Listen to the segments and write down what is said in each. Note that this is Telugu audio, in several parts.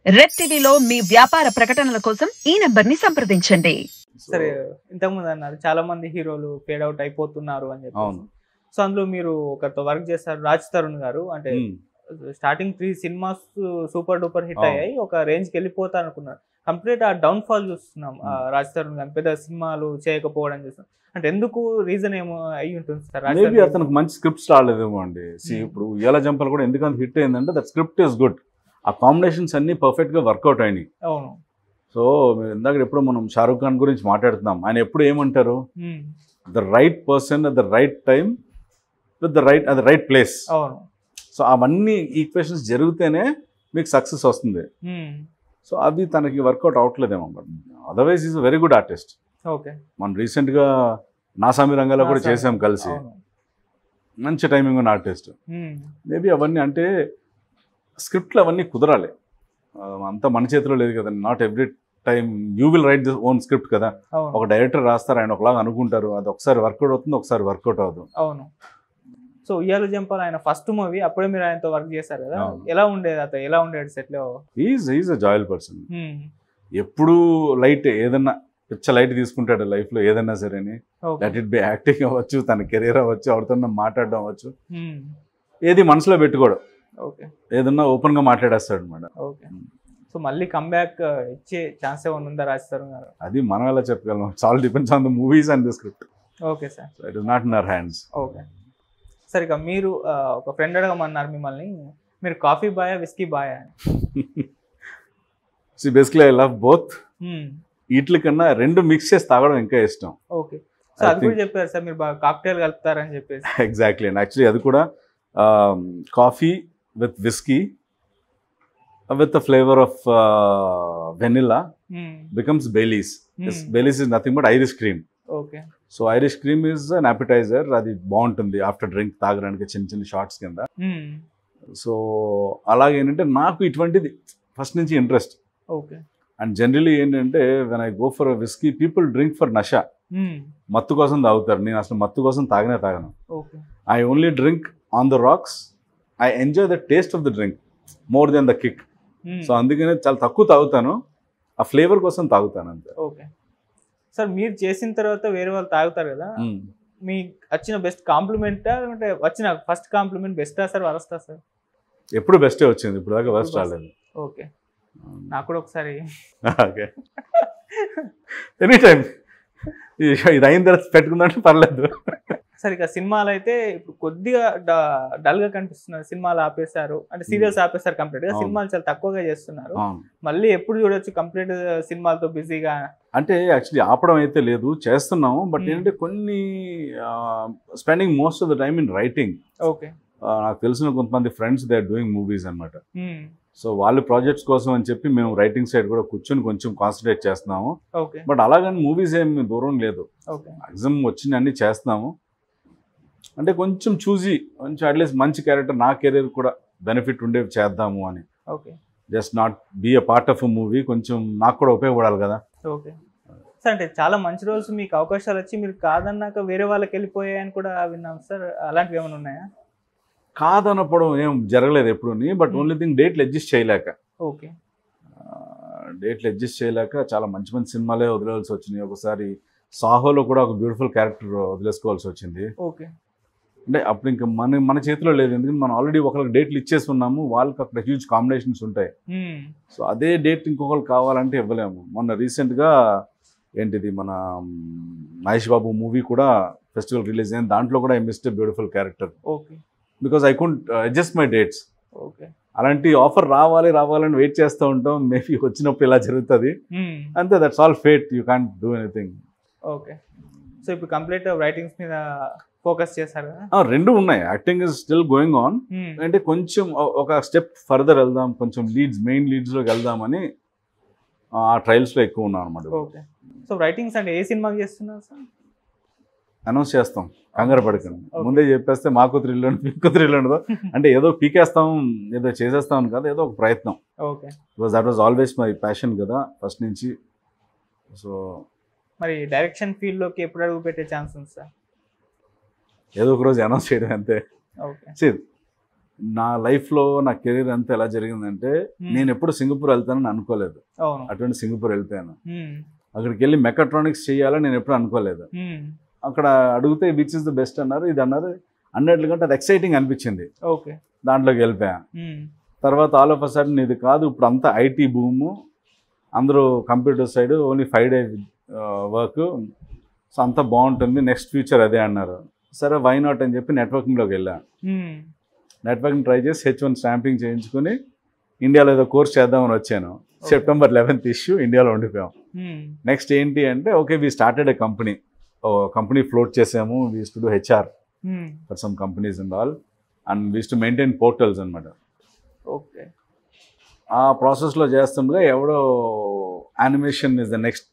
రెడ్ టీవీలో మీ వ్యాపార ప్రకటనల కోసం ఈ నంబర్ని సంప్రదించండి. సరే, ఇంతకుముందు అన్నారు చాలా మంది హీరోలు ఫేడ్ అవుట్ అయిపోతున్నారు అని చెప్పి. అవును. సో అందులో మీరు ఒకరితో వర్క్ చేస్తారు, రాజ్ తరుణ్ గారు. అంటే starting 3 cinemas super duper hit అయ్యాయి, ఒక రేంజ్ కి వెళ్ళిపోతా అనుకున్నారు. కంప్లీట్ ఆ డౌన్ ఫాల్ చూస్తున్నాం రాజ్ తరుణ్ గారు, పెద్ద సినిమాలు చేయకపోవడం చూస్తున్నాం. అంటే ఎందుకు, రీజన్ ఏమో అయి ఉంటుంది సార్? మేబీ అతనికి మంచి స్క్రిప్ట్స్ రాలేదేమో అండి. ఇప్పుడు ఉయ్యాల జంపలు కూడా ఎందుకంత హిట్ అయిందంటే దట్ స్క్రిప్ట్ ఈస్ గుడ్. ఆ కాంబినేషన్స్ అన్ని పర్ఫెక్ట్ గా వర్కౌట్ అయినాయి. అవును. సో ఇందాక ఎప్పుడు మనం షారూక్ ఖాన్ గురించి మాట్లాడుతున్నాం, ఆయన ఎప్పుడు ఏమంటారు, the right person at the right time with the right place. అవును. సో అవన్నీ ఈక్వేషన్స్ జరిగితేనే మీకు సక్సెస్ వస్తుంది. సో అవి తనకి వర్కౌట్ అవ్వట్లేదేమో. Otherwise is very good artist. Okay. మనం రీసెంట్గా నాసామి రంగాల్లో కూడా చేసాం కలిసి. మంచి టైమింగ్ ఉన్న ఆర్టిస్ట్. మేబీ అవన్నీ అంటే స్క్రిప్ట్లు అవన్నీ కుదరాలి. అంతా మన చేతిలో లేదు కదా. Not every time you will write this own script కదా. ఒక డైరెక్టర్ రాస్తారు, ఆయన ఒకలాగా అనుకుంటారు, అది ఒకసారి వర్కౌట్ అవుతుంది, ఒకసారి వర్కౌట్ అవ్వదు. అవును. సో ఉయ్యాల జంపాల్ ఆయన ఫస్ట్ మూవీ, అప్పుడే మీరు ఆయనతో వర్క్ చేశారు కదా, ఎలా ఉండేది అతను, ఎలా ఉండేది సెట్ లో? Is a జాయల్ person. ఎప్పుడు లైట్, ఏదన్నా పిచ్చ లైట్ తీసుకుంటాడు లైఫ్ లో, ఏదన్నా సరే అని. దట్ ఇట్ బి యాక్టింగ్ అవ్వచ్చు, తన కెరీర్ అవ్వచ్చు, ఎవరితో మాట్లాడడం అవ్వచ్చు, ఏది మనసులో పెట్టుకోడు. ఓకే. ఏదన్నా ఓపెన్ గా మాట్లాడేస్తాడు అనమాట. ఓకే. సో మళ్ళీ కమ్బ్యాక్ ఇచ్చే ఛాన్స్ ఏమైనా ఉందా రాజ్ తరుణ్ గారు? అది మనం ఎలా చెప్పగలం? All depends on the movies and the script. Okay sir. It is not in our hands. Okay. సరే, ఇక మీరు ఒక ఫ్రెండ్ అడగమన్నారు మిమ్మల్ని, మీరు కాఫీ బాయా విస్కీ బాయా? Basically I love both. వీటి కన్నా రెండు మిక్స్ చేసి తాగడం ఇంకా ఇష్టం. ఓకే. సో అది కూడా చెప్పారు సార్, మీరు బాగా కాక్టైల్ కలుపుతారని చెప్పేసి. ఎగ్జాక్ట్లీ. అండ్ యాక్చువల్లీ అది కూడా coffee with whisky with the flavor of vanilla becomes Baileys. Baileys is nothing but Irish cream. Okay. So Irish cream is an appetizer. Adi బాగుంటుంది ఆఫ్టర్ డ్రింక్ తాగడానికి, చిన్న చిన్న షార్ట్స్ కింద. సో అలాగే ఏంటంటే నాకు ఇటువంటిది ఫస్ట్ నుంచి ఇంట్రెస్ట్. ఓకే. అండ్ జనరలీ ఏంటంటే when I go for whisky, people drink for నషా, మత్తు కోసం తాగుతారు. నేను అసలు మత్తు కోసం తాగను. I only drink on the rocks. I enjoy the taste of the drink more than the kick. So అందుకనే చాలా తక్కువ తాగుతాను, ఆ ఫ్లేవర్ కోసం తాగుతాను అంతే. ఓకే సార్, మీరు చేసిన తర్వాత వేరే వాళ్ళు తాగుతారు కదా, మీకు వచ్చిన బెస్ట్ కాంప్లిమెంట్ అంటే వచ్చిన ఫస్ట్ కాంప్లిమెంట్ బెస్టా సార్, వరస్టా సార్? ఎప్పుడు బెస్టే వచ్చింది, ఇప్పుడు దాకా వరస్ట్ రాలేదు. ఓకే. నాకు కూడా ఒకసారి. ఓకే. ఎనీ టైం ఇది అయిన తర్వాత పెట్టుకుందంటే పర్లేదు. సరే, ఇక సినిమాలు అయితే ఇప్పుడు కొద్దిగా డల్ గా కనిపిస్తున్నారు. సినిమాలు ఆపేశారు, అంటే సీరియల్స్ ఆపేశారు కంప్లీట్ గా, సినిమాలు చాలా తక్కువగా చేస్తున్నారు. మళ్ళీ ఎప్పుడు చూడొచ్చు కంప్లీట్ సినిమాలతో బిజీగా? అంటే యాక్చువల్లీ ఆపడం అయితే లేదు, చేస్తున్నాము. బట్ ఏంటంటే కొన్ని spending most of the time in writing. Okay. నాకు తెలిసిన కొంతమంది friends they are doing movies అనమాట. సో వాళ్ళ ప్రాజెక్ట్స్ కోసం అని చెప్పి మేము రైటింగ్ సైడ్ కూడా కూర్చొని కొంచెం కాన్సన్ట్రేట్ చేస్తున్నాము. బట్ అలాగని మూవీస్ ఏమి దూరం లేదు, మాక్సిమం వచ్చిన అన్ని చేస్తున్నాము. అంటే కొంచెం చూసి కొంచెం అట్లీస్ట్ మంచి క్యారెక్టర్, నా కెరీర్ కూడా బెనిఫిట్ ఉండేవి చేద్దాము అని. Okay. Just not be a part of a movie, కొంచెం నాకు కూడా ఉపయోగపడాలి కదా. Okay sir. అంటే చాలా మంచి రోజులు మీకు అవకాశాలు వచ్చి మీరు కాదన్నాక వేరే వాళ్ళకి వెళ్ళిపోయాయని కూడా విన్నాం సార్, అలాంటివి ఏమైనా ఉన్నాయా? కాదనపడం ఏం జరగలేదు ఎప్పుడు. బట్ ఓన్లీ థింగ్ డేట్లు అడ్జస్ట్ చేయలేక. ఓకే. డేట్లు అడ్జస్ట్ చేయలేక చాలా మంచి మంచి సినిమాలే వదిలేవాల్సి వచ్చినాయి. ఒకసారి సాహోలో కూడా ఒక బ్యూటిఫుల్ క్యారెక్టర్ వదిలేసుకోవాల్సి వచ్చింది. ఓకే. అంటే అప్పుడు ఇంకా మన చేతిలో లేదు, ఎందుకంటే మనం ఆల్రెడీ ఒకరికి డేట్లు ఇచ్చేసి ఉన్నాము, వాళ్ళకి అక్కడ హ్యూజ్ కాంబినేషన్స్ ఉంటాయి. సో అదే డేట్ ఇంకొకరికి కావాలంటే ఇవ్వలేము. మొన్న రీసెంట్గా ఏంటిది మన మహేష్ బాబు మూవీ కూడా ఫెస్టివల్ రిలీజ్ అయింది, దాంట్లో కూడా I missed a beautiful character because I couldn't adjust my dates. Okay. అలాంటి ఆఫర్ రావాలని వెయిట్ చేస్తూ ఉంటాం, మేబీ వచ్చినప్పుడు ఇలా జరుగుతుంది అంతే. That's all fate, you can't do anything. Okay. So ఇప్పుడు కంప్లీట్ రైటింగ్స్ మీద ఫోకస్ చేశారు కదా? రెండు ఉన్నాయి. Acting is still going on. అంటే కొంచెం ఒక స్టెప్ ఫర్దర్ వెళ్దాం, కొంచెం మెయిన్ లీడ్స్ లోకి వెళ్దామని ఆ ట్రయల్స్ లో ఎక్కువ ఉన్నాం అనమాట. ఓకే. సో రైటింగ్స్ అంటే ఏ సినిమాకి చేస్తున్నారు సార్? అనౌన్స్ చేస్తాం, కంగారు పడకండి. ముందే చెప్పేస్తే మాకు థ్రిల్ ఉండదు, మీకు థ్రిల్ ఉండదు. అంటే ఏదో పీకేస్తాం, ఏదో చేసేస్తాం కదా, ఏదో ఒక ప్రయత్నం. Okay. Because that was always my passion కదా ఫస్ట్ నుంచి. సో మరి డైరెక్షన్ ఫీల్డ్ లోకి ఎప్పుడు అడుగు పెట్టే ఛాన్స్ ఉంది సార్? ఏదో ఒక రోజు అనౌన్స్ చేయడం అంతే. నా లైఫ్లో నా కెరీర్ అంతా ఎలా జరిగిందంటే నేను ఎప్పుడు సింగపూర్ వెళ్తానని అనుకోలేదు. అటువంటి సింగపూర్ వెళ్ళిపోయాను. అక్కడికి వెళ్ళి మెకాట్రానిక్స్ చేయాలని నేను ఎప్పుడు అనుకోలేదు. అక్కడ అడిగితే విచ్ ఇస్ ద బెస్ట్ అన్నారు, ఇది అన్నారు. అన్నిటికంటే అది ఎక్సైటింగ్ అనిపించింది. దాంట్లోకి వెళ్ళిపోయా. తర్వాత ఆల్ ఆఫ్ అ సడన్ ఇది కాదు, ఇప్పుడు అంతా ఐటీ భూము, అందరూ computer side, only 5 day work, so అంతా బాగుంటుంది, నెక్స్ట్ ఫ్యూచర్ అదే అన్నారు. సరే వై నాట్ అని చెప్పి నెట్వర్కింగ్లోకి వెళ్ళా. నెట్వర్కింగ్ ట్రై చేసి H1 స్టాంపింగ్ చేయించుకొని ఇండియాలో ఏదో కోర్స్ చేద్దామని వచ్చాను. September 11th ఇష్యూ ఇండియాలో ఉండిపోయాం. నెక్స్ట్ ఏంటి అంటే okay we started a company float చేసాము. We use to do HR for some companies and all, and we use to maintain portals అనమాట. ఓకే. ఆ ప్రాసెస్లో చేస్తుండగా ఎవడో animation is the next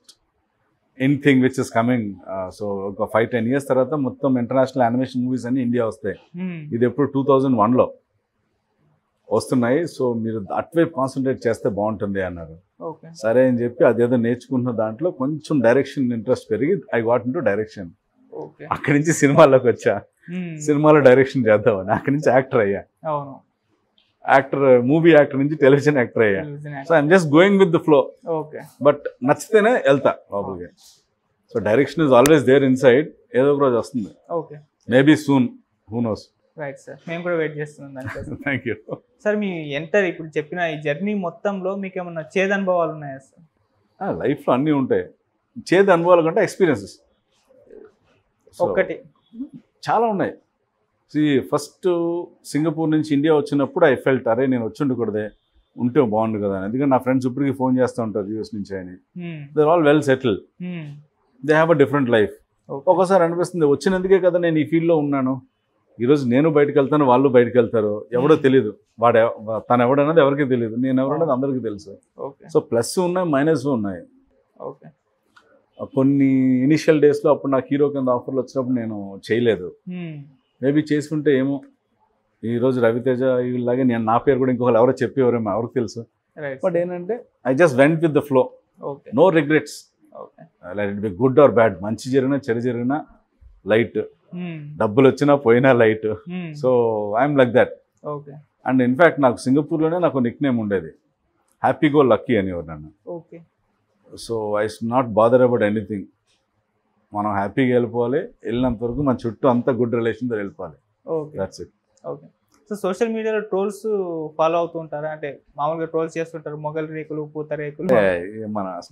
in thing which is coming. So ఒక 5-10 years తర్వాత మొత్తం ఇంటర్నేషనల్ యానిమేషన్ మూవీస్ అన్ని ఇండియా వస్తాయి. ఇది ఎప్పుడు 2001లో వస్తున్నాయి. సో మీరు అటువైపు కాన్సన్ట్రేట్ చేస్తే బాగుంటుంది అన్నారు. సరే అని చెప్పి అదేదో నేర్చుకుంటున్న దాంట్లో కొంచెం డైరెక్షన్ ఇంట్రెస్ట్ పెరిగి ఐ గాట్ ఇంటూ డైరెక్షన్. అక్కడి నుంచి సినిమాల్లోకి వచ్చా. సినిమాలో డైరెక్షన్ చేద్దామని అక్కడి నుంచి యాక్టర్ అయ్యా. మూవీ యాక్టర్ నుంచి టెలివిజన్ యాక్టర్ అయ్యా. So I'm just going with the flow. But నచ్చితేనే వెళ్తా లోపలికి. So direction is always there inside. ఏదో ఒక రోజు వస్తుంది. Maybe soon, who knows. Right sir, మేము కూడా వెయిట్ చేస్తున్నాం. Thank you sir. మీ ఇప్పుడు చెప్పిన ఈ జర్నీ మొత్తంలో మీకు ఏమన్నా చేదు అనుభవాలు ఉన్నాయా సార్? లైఫ్లో అన్నీ ఉంటాయి. చేదు అనుభవాలు కంటే ఎక్స్పీరియన్సెస్ ఒక్కటి చాలా ఉన్నాయి. ఫస్ట్ సింగపూర్ నుంచి ఇండియా వచ్చినప్పుడు ఐ ఫెల్ట్ అరే నేను వచ్చి ఉండకూడదే, ఉంటే బాగుండు కదా అని. ఎందుకంటే నా ఫ్రెండ్స్ ఇప్పటికీ ఫోన్ చేస్తూ ఉంటారు యూఎస్ నుంచి అని. They are all well settle, they have a different life. ఒక్కోసారి అనిపిస్తుంది వచ్చినందుకే కదా నేను ఈ ఫీల్డ్లో ఉన్నాను. ఈరోజు నేను బయటకు వెళ్తాను, వాళ్ళు బయటకు వెళ్తారు, ఎవడో తెలియదు. తను ఎవడన్నది ఎవరికి తెలియదు, నేను ఎవరన్నది అందరికీ తెలుసు. సో ప్లస్ ఉన్నాయి, మైనస్ ఉన్నాయి. కొన్ని ఇనిషియల్ డేస్లో అప్పుడు నాకు హీరో కింద ఆఫర్లు వచ్చినప్పుడు నేను చేయలేదు. మేబీ చేసుకుంటే ఏమో ఈరోజు రవితేజ వీళ్ళలాగే నేను నా పేరు కూడా ఇంకొకరు ఎవరో చెప్పేవారేమో ఎవరికి తెలుసు. బట్ ఏంటంటే I just went with the flow, no regrets. Let it be good or bad, మంచి జరిగినా చెడు జరిగినా లైట్, డబ్బులు వచ్చినా పోయినా light. So I'm like that. And in fact నాకు సింగపూర్లోనే నాకు నిక్ నేమ్ ఉండేది, హ్యాపీ గో లక్కీ అనేవారు నన్ను. So I not bother about anything. మనం హ్యాపీగా వెళ్ళిపోవాలి, వెళ్ళినంత వరకు మన చుట్టూ అంతా గుడ్ రిలేషన్తో వెళ్ళిపోవాలి. That's it. Okay. So social మీడియాలో ట్రోల్స్ ఫాలో అవుతూ ఉంటారా? అంటే మామూలుగా ట్రోల్స్ చేస్తుంటారు, మొగల్ రేకులు, పూత రేకులు.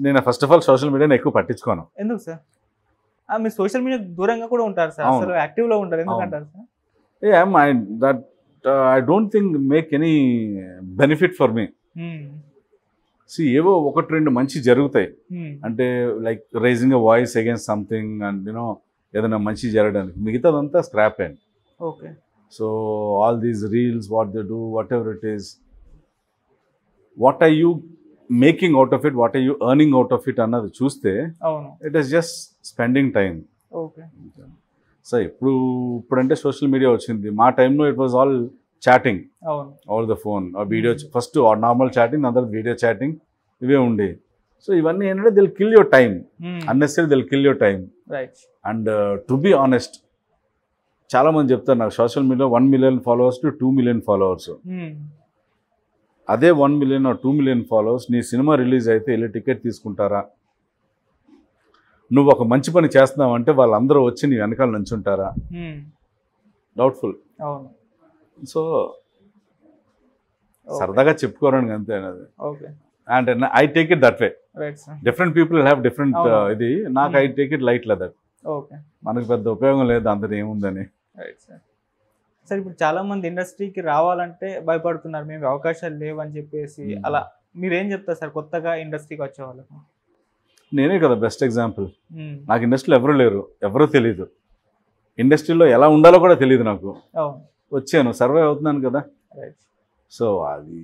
నేను ఫస్ట్ ఆఫ్ ఆల్ సోషల్ మీడియాని ఎక్కువ పట్టించుకోను. ఎందుకు సార్? మీరు సోషల్ మీడియా దూరంగా కూడా ఉంటారు సార్, అసలు యాక్టివ్లో ఉంటారు, ఎందుకంటారు sir? I don't think make any benefit for me. ఏవో 1-2 మంచి జరుగుతాయి, అంటే like raising a voice against something and you know ఏదైనా మంచి జరగడానికి. మిగతాదంతా scrap and. Okay. So all these reels, what they do, whatever it is, what are you making out of it, what are you earning out of it అన్నది చూస్తే it is just spending time. So ఇప్పుడంటే సోషల్ మీడియా వచ్చింది. మా టైంలో it was all chatting over the phone, video, first normal chatting, దాని తర్వాత వీడియో చాటింగ్, ఇవే ఉండే. సో ఇవన్నీ ఏంటంటే they'll kill your time, unnecessary they'll kill your time. And to be honest, చాలా మంది చెప్తారు నాకు సోషల్ మీడియాలో 1 million followers to 2 million followers. అదే 1 million or 2 million followers నీ సినిమా రిలీజ్ అయితే వెళ్ళి టికెట్ తీసుకుంటారా? నువ్వు ఒక మంచి పని చేస్తున్నావు అంటే వాళ్ళందరూ వచ్చి నీ వెనకాల నుంచుంటారా? డౌట్ఫుల్. సో సరదాగా చెప్పుకోవడానికి అంతే అది. And I take it that way. Different people have different ఇది. నాకు I take it light leather. మనకు పెద్ద ఉపయోగం లేదు అందరు ఏముందని. సార్ ఇప్పుడు చాలా మంది ఇండస్ట్రీకి రావాలంటే భయపడుతున్నారు, మేము అవకాశాలు లేవని చెప్పేసి. అలా మీరేం చెప్తారు సార్ కొత్తగా ఇండస్ట్రీకి వచ్చే వాళ్ళకు? నేనే కదా బెస్ట్ ఎగ్జాంపుల్. నాకు ఇండస్ట్రీలో ఎవరు లేరు, ఎవరూ తెలియదు, ఇండస్ట్రీలో ఎలా ఉండాలో కూడా తెలియదు నాకు. వచ్చాను, సర్వైవ్ అవుతున్నాను కదా. సో అది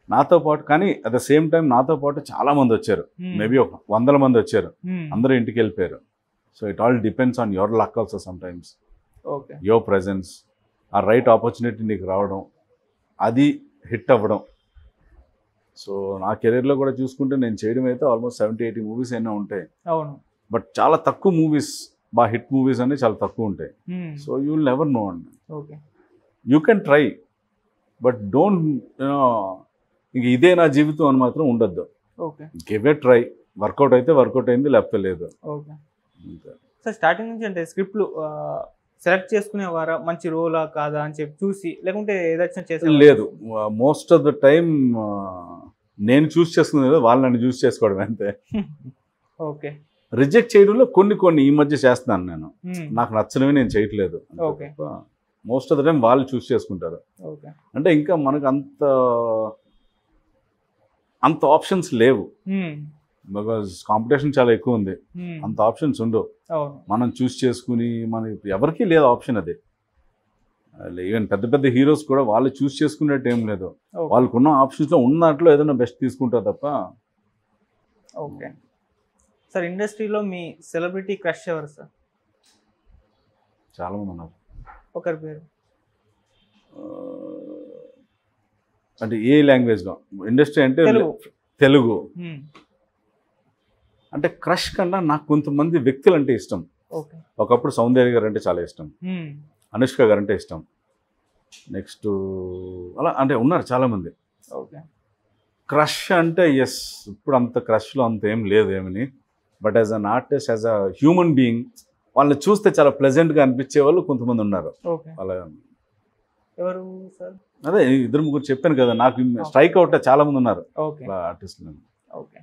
నాతో పాటు, కానీ అట్ ద సేమ్ టైం నాతో పాటు చాలా మంది వచ్చారు, మేబీ 100 మంది వచ్చారు, అందరూ ఇంటికి వెళ్ళిపోయారు. So it all depends on your luck also sometimes, your presence, ఆ రైట్ ఆపర్చునిటీ నీకు రావడం, అది హిట్ అవ్వడం. సో నా కెరీర్లో కూడా చూసుకుంటే నేను చేయడం అయితే ఆల్మోస్ట్ 70-80 మూవీస్ అయినా ఉంటాయి. బట్ చాలా తక్కువ మూవీస్, బాగా హిట్ మూవీస్ అనేవి చాలా తక్కువ ఉంటాయి. So you will never know అండి. You can try, but don't ఇంక ఇదే నా జీవితం అని మాత్రం ఉండొద్దు. Okay give a try, work out అయితే వర్కౌట్ అయింది, లేకపోతే లేదు. ఓకే సార్ స్టార్టింగ్ నుంచి అంటే స్క్రిప్ట్లు సెలెక్ట్ చేసుకునేవారా మంచి రోలా కాదా అని చెప్పి చూసి, లేకుంటే ఏదైనా చేసే లేదు, మోస్ట్ ఆఫ్ ద టైం నేను చూస్ చేసుకునేది వాళ్ళు నన్ను చూస్ చేసుకోవడం అంతే. ఓకే రిజెక్ట్ చేయడంలో కొన్ని ఈ మధ్య చేస్తున్నాను నేను, నాకు నచ్చినవి నేను చేయట్లేదు. Okay most of the time వాళ్ళు చూస్ చేసుకుంటారు. ఓకే అంటే ఇంకా మనకు అంత ఆప్షన్స్ లేవు, బికాజ్ కాంపిటీషన్ చాలా ఎక్కువ ఉంది, అంత ఆప్షన్స్ ఉండవు. మనం చూస్ చేసుకుని ఎవరికీ లేదు ఆప్షన్ అది. ఈవెన్ పెద్ద పెద్ద హీరోస్ కూడా వాళ్ళు చూస్ చేసుకునేట్టు ఏం లేదు, వాళ్ళకున్న ఆప్షన్స్లో ఉన్నట్లో ఏదైనా బెస్ట్ తీసుకుంటారు తప్ప. ఓకే సార్ ఇండస్ట్రీలో మీ సెలబ్రిటీ క్రష్ ఎవరు సార్? చాలా మంది ఉన్నారు. ఒకరి పేరు అంటే ఏ లాంగ్వేజ్లో? ఇండస్ట్రీ అంటే తెలుగు. అంటే క్రష్ కన్నా నాకు కొంతమంది వ్యక్తులు అంటే ఇష్టం. ఒకప్పుడు సౌందర్య గారు అంటే చాలా ఇష్టం, అనుష్క గారు అంటే ఇష్టం, నెక్స్ట్ అలా అంటే ఉన్నారు చాలామంది. క్రష్ అంటే ఎస్, ఇప్పుడు అంత క్రష్లో అంత ఏం లేదు ఏమని, but as an artist, as a human being వాళ్ళని చూస్తే చాలా ప్లెజెంట్గా అనిపించే వాళ్ళు కొంతమంది ఉన్నారు. అలా ఎవరు సార్? అదే 2-3 చెప్పాను కదా, నాకు స్ట్రైక్ అవుట్ చాలా మంది ఉన్నారు ఆర్టిస్టులు. ఓకే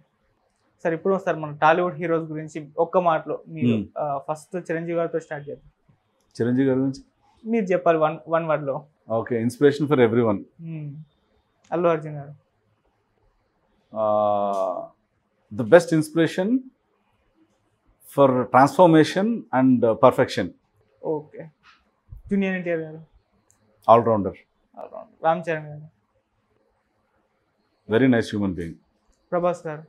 సార్ ఇప్పుడు సార్ మన టాలీవుడ్ హీరోస్ గురించి ఒక్క మాటలో మీరు ఫస్ట్ చిరంజీవి గారితో స్టార్ట్ చేద్దాం. చిరంజీవి గారి గురించి మీరు చెప్పాలి వన్ వర్డ్ లో. Okay, inspiration for everyone. Allu Arjun గారు. The best inspiration for transformation and perfection. Okay. Junior NTR గారు. ఆల్రౌండర్. రామ్ చరణ్ గారు. Very nice human being. Prabhas గారు.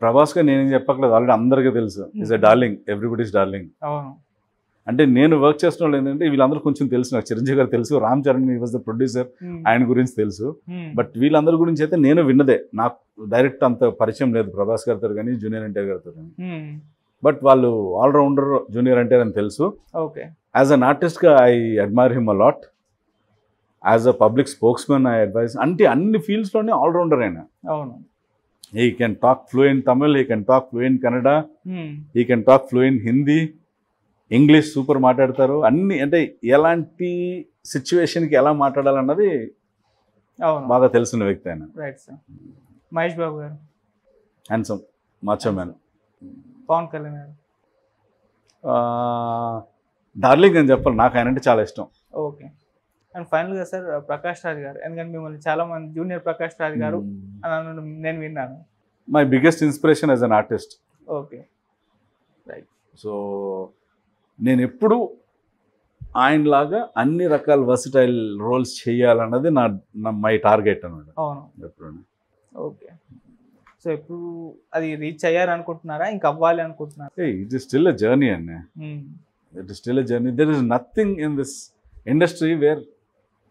ప్రభాస్ గారు నేనేం చెప్పట్లేదు, ఆల్రెడీ అందరికీ తెలుసు, is a darling, everybody's darling. అవును. అంటే నేను వర్క్ చేసిన వాళ్ళు ఏంటంటే వీళ్ళందరూ కొంచెం తెలుసు, నాకు చిరంజీవి గారు తెలుసు, Ram Charan was the producer, ఆయన గురించి తెలుసు. బట్ వీళ్ళందరి గురించి అయితే నేను విన్నదే, నాకు డైరెక్ట్ అంత పరిచయం లేదు ప్రభాస్ గారితో కానీ జూనియర్ ఎన్టీఆర్ గారితో కానీ. బట్ వాళ్ళు ఆల్రౌండర్ జూనియర్ ఎన్టీఆర్ అని తెలుసు. ఓకే. యాజ్ అన్ ఆర్టిస్ట్గా I admire him a lot. As a public spokesmen I advise. అంటే అన్ని ఫీల్డ్స్లోనే ఆల్రౌండర్ ఆయన. అవును. He can talk fluent Tamil, he can talk fluent Kannada, he can talk fluent Hindi, English super మాట్లాడతారు. అన్ని అంటే ఎలాంటి సిచ్యువేషన్కి ఎలా మాట్లాడాలన్నది బాగా తెలిసిన వ్యక్తి ఆయన. Right sir. మహేష్ బాబు గారు. Handsome, మాచో man. పవన్ కళ్యాణ్ గారు. డార్లింగ్ అని చెప్పాలి, నాకు ఆయన అంటే చాలా ఇష్టం. ఓకే. అండ్ ఫైనల్గా సార్ ప్రకాష్ రాజ్ గారు, ఎందుకంటే మిమ్మల్ని చాలా మంది జూనియర్ ప్రకాష్ రాజ్ గారు అని నేను విన్నాను. My biggest inspiration as an artist. Okay right. So నేను ఎప్పుడు ఆయనలాగా అన్ని రకాల వర్సిటైల్ రోల్స్ చేయాలన్నది నా మై టార్గెట్ అన్నమాట. అవును ఎప్పుడు. ఓకే. సో ఎప్పుడు అది రీచ్ అయ్యారు అనుకుంటున్నారా, ఇంకా అవ్వాలి అనుకుంటున్నారా? It is still a journey అండి. It is still a journey. There is nothing in this industry where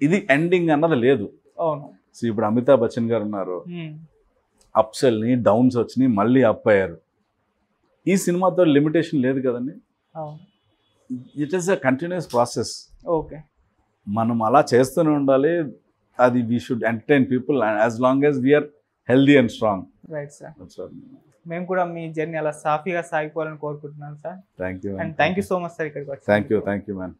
ఇది ఎండింగ్ అన్నది లేదు. అవును. సో ఇప్పుడు అమితాబ్ బచ్చన్ గారు ఉన్నారు, అప్స్ వెళ్ళి డౌన్స్ వచ్చినాయి, మళ్ళీ అప్ అయ్యారు. ఈ సినిమాతో లిమిటేషన్ లేదు కదండి. It is a continuous process. Okay. మనం అలా చేస్తూనే ఉండాలి. అది we should entertain people as long as we're healthy and strong. Right sir. మేము కూడా మీ జర్నీ అలా సాఫీగా సాగిపోవాలని కోరుకుంటున్నాను సార్. Thank you. And thank you so much sir ఇక్కడికి వచ్చి. Thank you man.